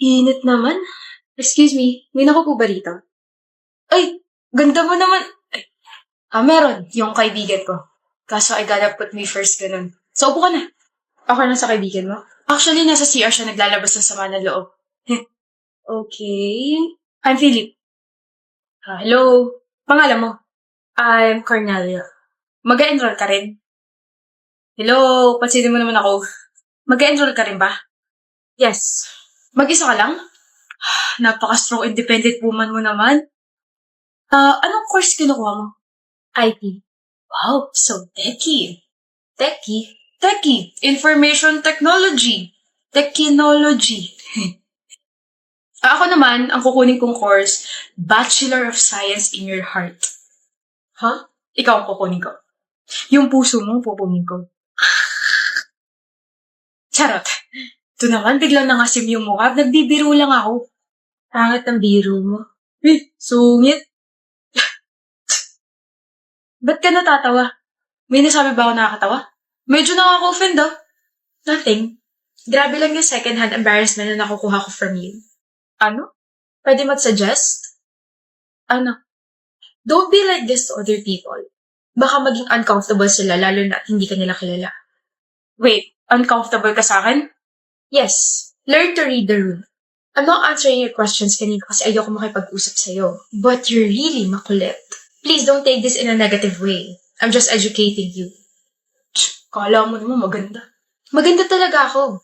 Init naman. Excuse me, may naku po ba rito? Ay, ganda mo naman. Ay, meron. Yung kaibigan ko. Kaso I gotta put me first, ganun. So, upo ka na. Okay lang sa kaibigan mo? Actually, nasa CR siya naglalabas ng sama ng loob. Okay. I'm Philip. Hello. Pangalan mo? I'm Cornelia. Mag-enroll ka rin? Hello, pansinin mo naman ako. Mag-enroll ka rin ba? Yes. Mag-isa ka lang? Napaka-strong independent woman mo naman. Anong course kinukuha mo? IT. Wow, so techie. Techie? Techie. Information technology. Technology. Ako naman, ang kukunin kong course, Bachelor of Science in Your Heart. Huh? Ikaw ang kukunin ko. Yung puso mo, pupunin ko. Charot. Ito naman, biglang nangasim yung mukha. Nagbibiro lang ako. Pangit ang biro mo. Sungit. Ba't ka natatawa? May nasabi ba ako nakakatawa? Medyo nakaka-offend ah. Nothing. Grabe lang yung second-hand embarrassment na nakukuha ko from you. Ano? Pwede mag-suggest? Ano? Don't be like this to other people. Baka maging uncomfortable sila lalo na hindi ka nila kilala. Wait, uncomfortable ka sa akin? Yes. Learn to read the room. I'm not answering your questions kanina kasi ayoko makipag-usap sa'yo. But you're really makulit. Please don't take this in a negative way. I'm just educating you. Kala mo naman maganda. Maganda talaga ako.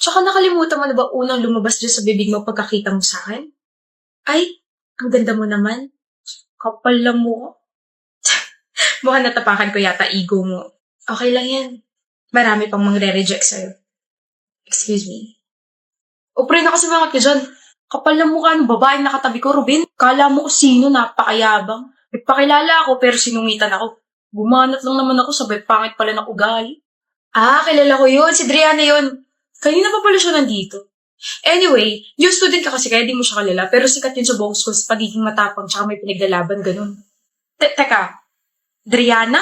Tsaka nakalimutan mo na ba unang lumabas dyan sa bibig mo pagkakita mo sa akin? Ay, ang ganda mo naman. Kapal lang mo. Mukhang natapakan ko yata ego mo. Okay lang yan. Marami pang mangre-reject sa'yo. Excuse me. O pre na kasi mga ka dyan. Kapal lang mukha ng babaeng nakatabi ko, Ruben. Kala mo kung sino, napakayabang. Nagpakilala ako pero sinungitan ako. Gumanat lang naman ako, sabay pangit pala ng ugali. Kilala ko yun. Si Driana yun. Kanina pa pala siya nandito. Anyway, yung student ka kasi kaya di mo siya kalala, pero sikat yun sa buong school sa pagiging matapang tsaka may pinaglalaban, ganun. Teka, Driana?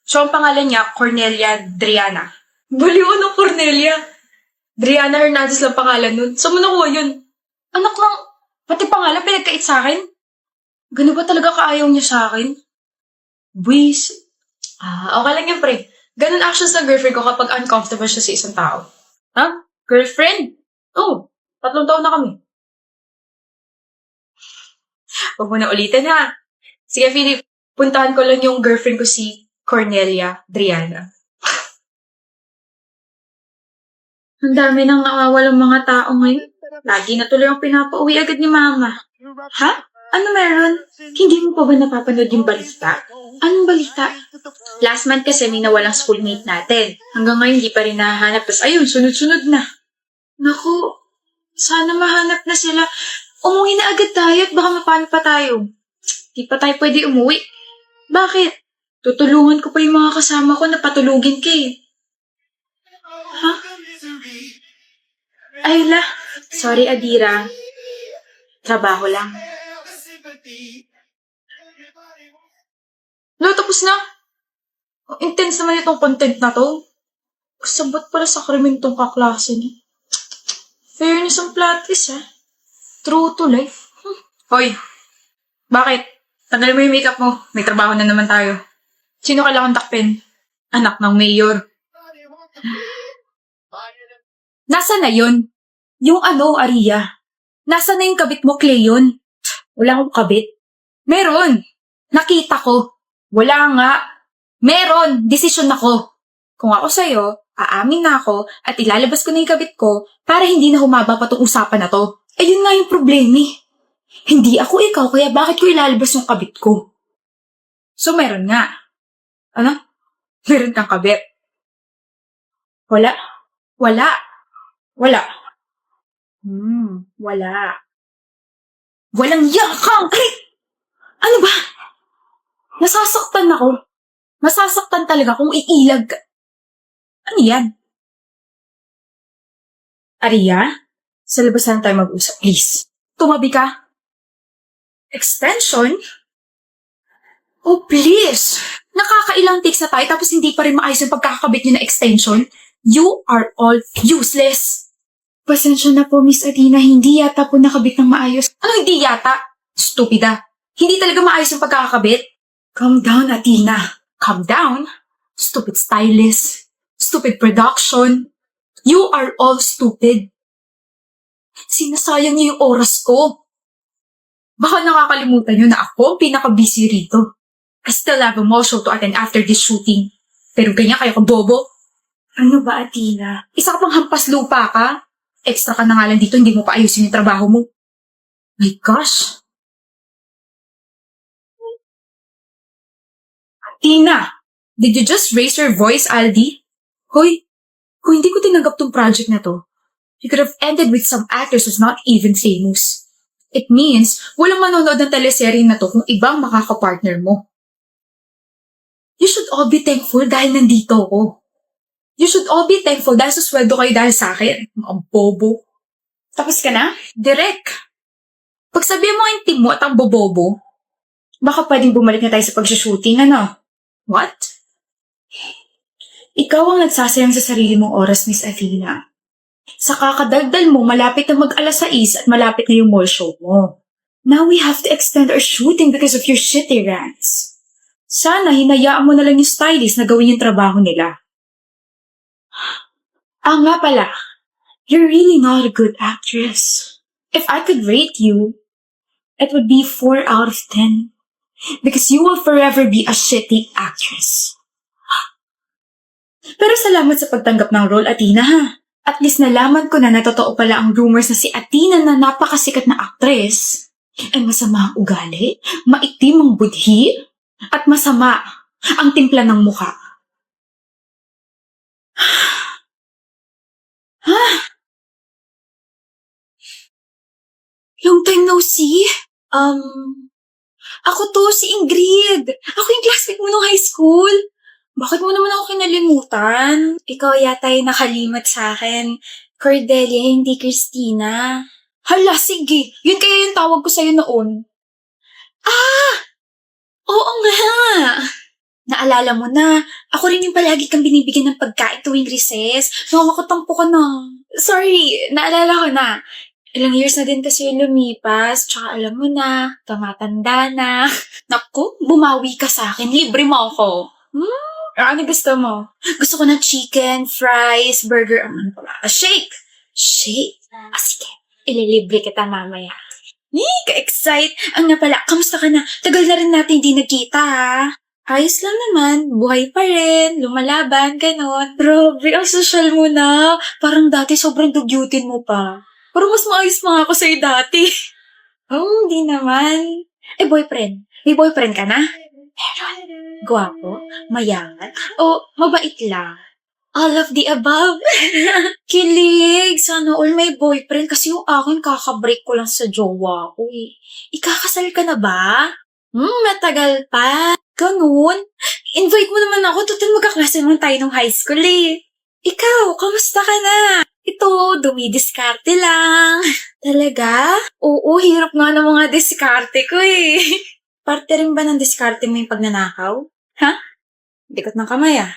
So, ang pangalan niya, Cornelia Driana. Baliw ng Cornelia. Driana Hernandez lang pangalan nun. Saan mo nakuha yun? Anak lang, pati pangalan pinagkait sa akin. Gano'n ba talaga kaayaw niya sa akin? Buwis. Okay lang yan, pre. Ganun actions ng girlfriend ko kapag uncomfortable siya sa isang tao. Ha? Girlfriend? Oh, 3 taon na kami. Huwag mo na ulitin, ha? Sige, Philip, puntahan ko lang yung girlfriend ko si Cornelia Driana. Ang dami nang nawawalang mga tao ngayon. Lagi na tuloy ang pinapauwi agad ni Mama. Ha? Ano meron? Hindi mo pa ba napapanood yung balita? Anong balita? Last month kasi may nawalang schoolmate natin. Hanggang ngayon hindi pa rin nahahanap. Tapos ayun, sunod-sunod na. Naku, sana mahanap na sila. Umuwi na agad tayo at baka mapano pa tayo. Di pa tayo pwede umuwi. Bakit? Tutulungan ko pa yung mga kasama ko na patulugin ka eh. Ha? Ayla, sorry Adira. Trabaho lang. No, tapos na. Intense naman itong content na to. Sabot pala sa krimen tong kaklase niya. Fairness ang plot twist, ha? True to life. Hoy, bakit? Tanggalin mo yung makeup mo. May trabaho na naman tayo. Sino kailangan takpin? Anak ng mayor. Nasaan na yun? Yung Aria? Nasaan na yung kabit mo, Cleon? Wala akong kabit. Meron. Nakita ko. Wala nga. Meron. Desisyon ako. Kung ako sa'yo, aamin na ako at ilalabas ko na yung kabit ko para hindi na humaba pa tong usapan na to. Ayun nga yung problema eh. Hindi ako ikaw, kaya bakit ko ilalabas yung kabit ko? So, meron nga. Ano? Meron kang kabit? Wala. Wala. Wala. Wala. Walang yakang! Ano ba? Nasasaktan ako. Masasaktan talaga kung iilag ka. Ano yan? Aria? Sa labas na tayo mag-usap, please. Tumabi ka. Extension? Oh, please! Nakakailang takes na tayo tapos hindi pa rin maayos yung pagkakakabit niyo na extension. You are all useless. Pasensya na po, Miss Adina. Hindi yata po nakabit ng maayos. Ano hindi yata? Stupida. Hindi talaga maayos yung pagkakakabit. Calm down, Adina. Calm down. Stupid stylist. Stupid production. You are all stupid. Sinasayang niyo yung oras ko. Baka nakakalimutan niyo na ako ang pinaka-busy rito. I still have a mall show to attend after this shooting. Pero ganyan kayo kabobo. Ano ba, Adina? Isa ka pang hampas lupa ka. Extra ka na nga lang dito, hindi mo pa ayusin yung trabaho mo. My gosh. Tina, did you just raise your voice, Aldi? Hoy, kung hindi ko tinanggap tong project na to, you could have ended with some actors who's not even famous. It means, walang manonood ng teleserye na to kung ibang makakapartner mo. You should all be thankful dahil nandito ako. You should all be thankful dahil susweldo kayo dahil sa akin. Mga bobo. Tapos ka na? Direk. Pag sabihin mo ang team mo at ang bobobo, Baka pwedeng bumalik na tayo sa pag-shooting, ano? what? Ikaw ang nagsasayang sa sarili mong oras, Miss Athena. Sa kakadagdal mo, malapit na mag-alas 6 at malapit na yung mall show mo. Now we have to extend our shooting because of your shitty rants. Sana hinayaan mo na lang yung stylist na gawin yung trabaho nila. Nga pala, you're really not a good actress. If I could rate you, it would be 4 out of 10. Because you will forever be a shitty actress. Pero salamat sa pagtanggap ng role, Athena, ha? At least nalaman ko na totoo pala ang rumors na si Athena na napakasikat na actress ay masama ang ugali, maitim ang budhi, at masama ang timpla ng mukha. Long time no see. Ako to, si Ingrid. Ako yung classmate mo nung high school. Bakit mo naman ako kinalimutan? Ikaw yata yung nakalimot sa akin. Cordelia, hindi Christina. Hala, sige. Yun kaya yung tawag ko sa'yo noon. Oo nga. Naalala mo na, ako rin yung palagi kang binibigyan ng pagkain tuwing recess. Nakakatampo ka na. Sorry, naalala ko na. Ilang years na din kasi yung lumipas, tsaka alam mo na, tumatanda na. Naku, bumawi ka sa akin, libre mo ako. Ano gusto mo? Gusto ko ng chicken, fries, burger, ano pa ba? Shake! Shake? Sige, ililibre kita mamaya. Ka-excite! Nga pala, kamusta ka na? Tagal na rin natin hindi nagkita, ha? Ayos lang naman, buhay pa rin, lumalaban, ganon. Grabe, ang social mo na. Parang dati sobrang dugyutin mo pa. Pero mas maayos pa nga ako sa'yo dati. Hindi naman. Boyfriend. May boyfriend ka na? Meron. Gwapo? Mayaman? O mabait lang? All of the above. Kilig. Sana all may boyfriend kasi yung akin kakabreak ko lang sa jowa ko eh. Ikakasal ka na ba? Matagal pa. Ganun. Invite mo naman ako. Total magkaklase naman tayo nung high school eh. Ikaw, kamusta ka na? Ito, dumidiskarte lang. Talaga? Oo, hirap nga ng mga diskarte ko eh. Parte rin ba ng diskarte mo yung pagnanakaw? Ha? Dikot ng kamay ah.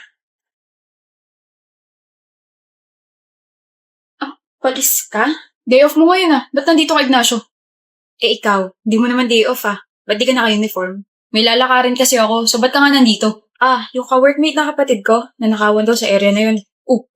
Palis ka? Day off mo ngayon, Ba't nandito ka, Ignacio? Ikaw, di mo naman day off ah. Ba't di ka naka-uniform? May lalakarin kasi ako, so ba't ka nga nandito? Yung ka-workmate na kapatid ko, nanakawan daw sa area na yun.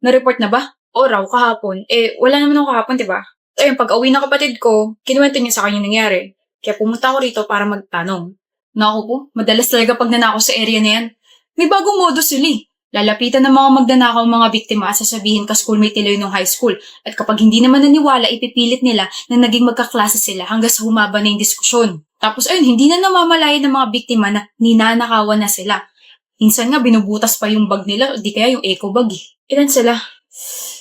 Na-report na ba? O raw, kahapon. Wala naman ako kahapon, diba? Ayun, pag-uwi ng kapatid ko, kinuwento niya sa kanya yung nangyari. Kaya pumunta ako rito para magtanong. Naku po, madalas talaga pag nanakaw sa area na yan. May bagong modus sila eh. Lalapitan ng mga magnanakaw mga biktima at sasabihin ka schoolmate nila yun nung high school. At kapag hindi naman naniwala, ipipilit nila na naging magkaklase sila hanggang sa humaba na yung diskusyon. Tapos ayun, hindi na namamalayan ng mga biktima na ninanakawan na sila. Minsan nga binubutas pa yung bag nila o di kaya yung eco bag eh. Ilan sila?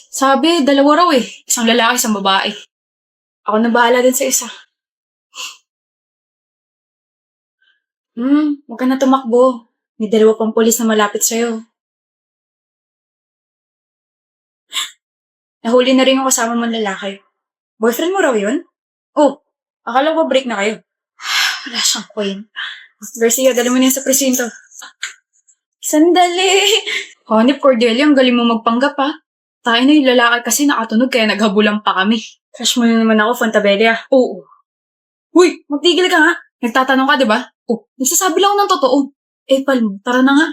Sabi, 2 raw eh. Isang lalaki, isang babae. Ako na bahala din sa isa. Huwag ka na tumakbo. May 2 pang polis na malapit sa'yo. Nahuli na rin yung kasama mong lalaki. Boyfriend mo raw yun? Akala ko break na kayo. Wala siyang kwenta. Garcia, dali mo na yun sa presinto. Sandali! Hanip, Cordelia, ang galing mo magpanggap Tayo na yung lalaki kasi nakatunog kaya naghabulan pa kami. Crush mo na naman ako, Fontabella. Oo. Uy, magtigil ka nga. Nagtatanong ka, di ba? Oh, nagsasabi lang ako ng totoo. Eh, Palmo, tara na nga.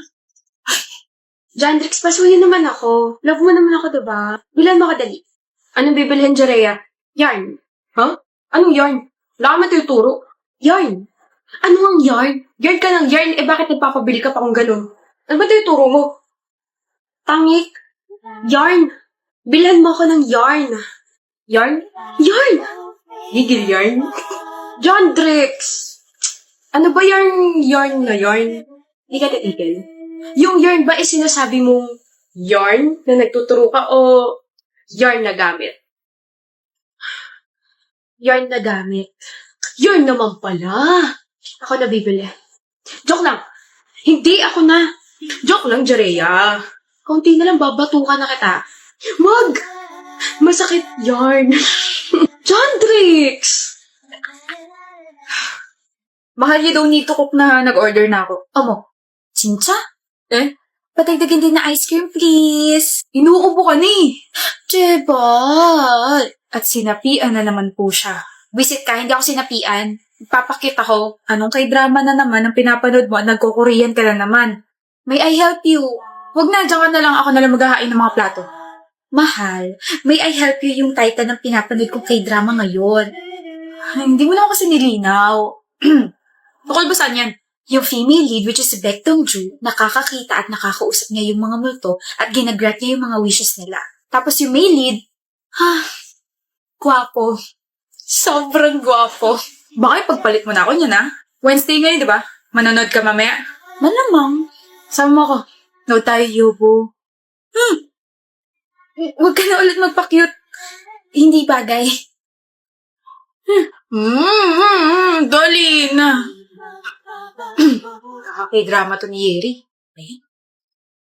Jandrix, pasuyin naman ako. Love mo naman ako, diba? Bilan mo kadali. Anong bibilhin, Jerea? Yarn. Huh? Anong yarn? Wala ka matuturo. Yarn. Ano ang yarn? Yarn ka ng yarn, eh bakit nagpapabili ka pa kung ganun? Ano ba tuturo mo? Tangik. Yarn. Bilan mo ako ng yarn. Yarn? Yarn! Higil yarn? Jandrix! Ano ba yarn na yarn? Hindi ka titigil. Yung yarn ba is sinasabi mong yarn na nagtuturo ka o yarn na gamit? Yarn na gamit. Yarn naman pala. Ako na bibili. Joke lang. Hindi ako na. Joke lang, Jerea. Kaunti na lang babatukan na kita. Wag! Masakit yarn. Jandrix! Mahal you don't need to cook na nag-order na ako. Amo, Chincha? Eh? Patagdagan din na ice cream, please. Inuubo ka ni. Diba? At sinapian na naman po siya. Visit ka, hindi ako sinapian. Papakita ko. Anong kay drama na naman ang pinapanood mo at nagko-Korean ka na naman. May I help you? Huwag na, dyan ka na lang. Ako na lang maghahain ng mga plato. Mahal, may I help you yung title ng pinapanood kong kay drama ngayon. Ay, hindi mo naman kasi nilinaw. Tukol ba saan yan? Yung female lead, which is si Baek Dong-ju, nakakakita at nakakausap niya yung mga multo at ginagrat niya yung mga wishes nila. Tapos yung male lead, gwapo. Sobrang gwapo. Baka pagpalit mo na ako niyan, ha? Wednesday ngayon, di ba? Manonood ka mamaya. Malamang. Sama mo ako. No tayo, Yobo. Huwag ka na ulit magpa-cute. Hindi bagay. Dali na. Nakakay-drama to ni Yeri. Ayun.